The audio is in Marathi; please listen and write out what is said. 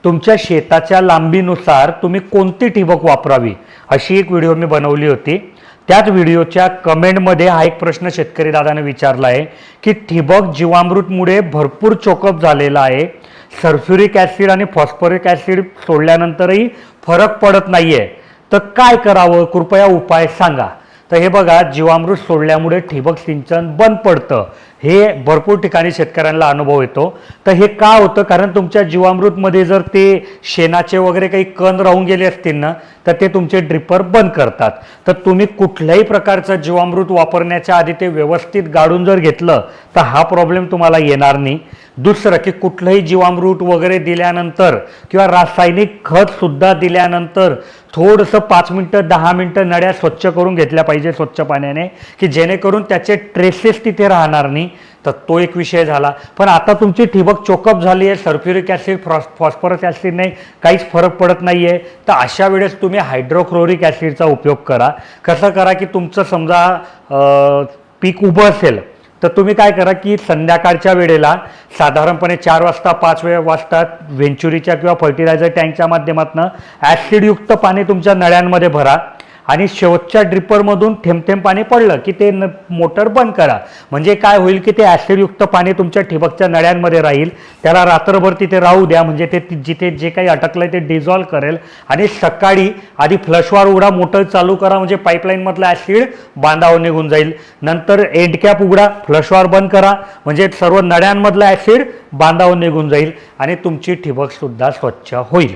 तुमच्या शेताच्या लांबीनुसार तुम्ही कोणती ठिबक वापरावी अशी एक व्हिडिओ मी बनवली होती। त्याच व्हिडिओच्या कमेंटमध्ये हा एक प्रश्न शेतकरी दादाने विचारला आहे की ठिबक जीवामृतमुळे भरपूर चोकअप झालेला आहे, सल्फ्युरिक ॲसिड आणि फॉस्फरिक ॲसिड सोडल्यानंतरही फरक पडत नाहीये, तर काय करावं, कृपया उपाय सांगा। तर हे बघा, जीवामृत सोडल्यामुळे ठिबक सिंचन बंद पडतं, हे भरपूर ठिकाणी शेतकऱ्यांना अनुभव येतो। तर हे का होतं, कारण तुमच्या जीवामृतमध्ये जर ते शेणाचे वगैरे काही कण राहून गेले असतील ना, तर ते तुमचे ड्रिपर बंद करतात। तर तुम्ही कुठल्याही प्रकारचं जीवामृत वापरण्याच्या आधी ते व्यवस्थित गाळून जर घेतलं तर हा प्रॉब्लेम तुम्हाला येणार नाही। दुसरं की कुठलंही जीवामृत वगैरे दिल्यानंतर किंवा रासायनिक खत सुद्धा दिल्यानंतर थोडंसं 5 मिनटं 10 मिनटं नळ्या स्वच्छ करून घेतल्या पाहिजे स्वच्छ पाण्याने, की जेणेकरून त्याचे ट्रेसेस तिथे राहणार नाही। तर तो एक विषय झाला। पण आता तुमची ठिबक चोकअप झाली आहे, सल्फ्युरिक ॲसिड फॉस्फरस ॲसिड नाही, काहीच फरक पडत नाही आहे, तर अशा वेळेस तुम्ही हायड्रोक्लोरिक ॲसिडचा उपयोग करा। कसं करा की तुमचं समजा पीक उभं असेल तर तुम्ही काय करा की संध्याकाळच्या वेळेला साधारणपणे 4 वाजता 5 वाजता वेंचुरीच्या किंवा फर्टिलायझर टँकच्या माध्यमातून ॲसिडयुक्त पाणी तुमच्या नळ्यांमध्ये भरा आणि शेवटच्या ड्रिपरमधून थेंब थेंब पाणी पडलं की ते मोटर बंद करा। म्हणजे काय होईल की ते ॲसिडयुक्त पाणी तुमच्या ठिबकच्या नळ्यांमध्ये राहील, त्याला रात्रभर तिथे राहू द्या, म्हणजे ते जिथे जे काही अटकलंय ते डिझॉल्व करेल। आणि सकाळी आधी फ्लशवार उघडा, मोटर चालू करा, म्हणजे पाईपलाईनमधलं ॲसिड बांधावर निघून जाईल। नंतर एंड कॅप उघडा, फ्लशवार बंद करा, म्हणजे सर्व नळ्यांमधलं ॲसिड बांधावर निघून जाईल आणि तुमची ठिबक सुद्धा स्वच्छ होईल।